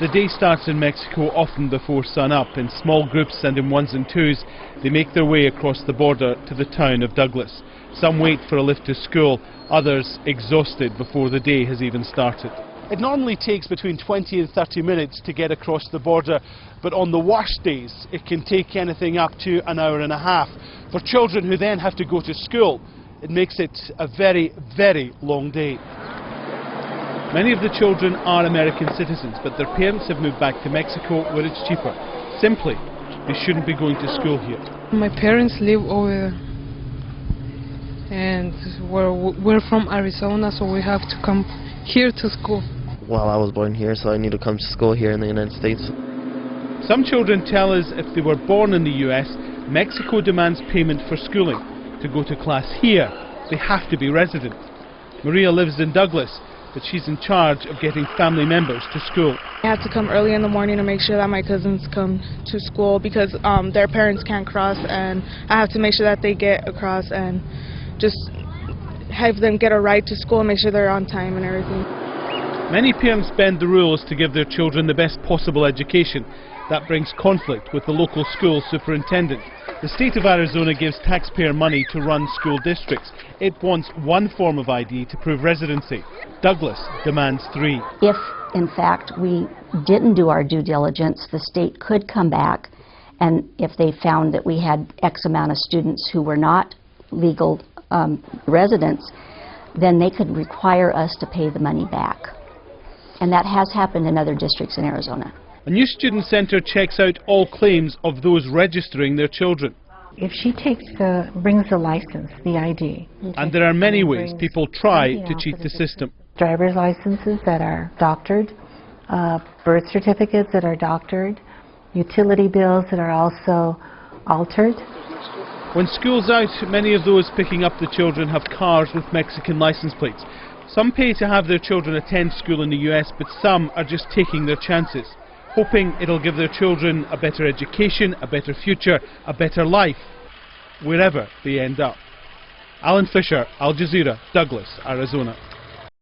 The day starts in Mexico often before sun up. In small groups and in ones and twos, they make their way across the border to the town of Douglas. Some wait for a lift to school, others exhausted before the day has even started. It normally takes between 20 and 30 minutes to get across the border, but on the worst days it can take anything up to an hour and a half. For children who then have to go to school, it makes it a very, very long day. Many of the children are American citizens, but their parents have moved back to Mexico where it's cheaper. Simply, they shouldn't be going to school here. My parents live over there, and we're from Arizona, so we have to come here to school. Well, I was born here, so I need to come to school here in the United States. Some children tell us if they were born in the US, Mexico demands payment for schooling. To go to class here, they have to be resident. Maria lives in Douglas, but she's in charge of getting family members to school. I have to come early in the morning to make sure that my cousins come to school because their parents can't cross, and I have to make sure that they get across and just have them get a ride to school and make sure they're on time and everything. Many parents bend the rules to give their children the best possible education. That brings conflict with the local school superintendent. The state of Arizona gives taxpayer money to run school districts. It wants one form of ID to prove residency. Douglas demands 3. If, in fact, we didn't do our due diligence, the state could come back, and if they found that we had X amount of students who were not legal residents, then they could require us to pay the money back. And that has happened in other districts in Arizona. A new student centre checks out all claims of those registering their children. If she brings the license, the ID. And there are many ways people try to cheat the system. Driver's licenses that are doctored, birth certificates that are doctored, utility bills that are also altered. When school's out, many of those picking up the children have cars with Mexican license plates. Some pay to have their children attend school in the US, but some are just taking their chances, hoping it'll give their children a better education, a better future, a better life, wherever they end up. Alan Fisher, Al Jazeera, Douglas, Arizona.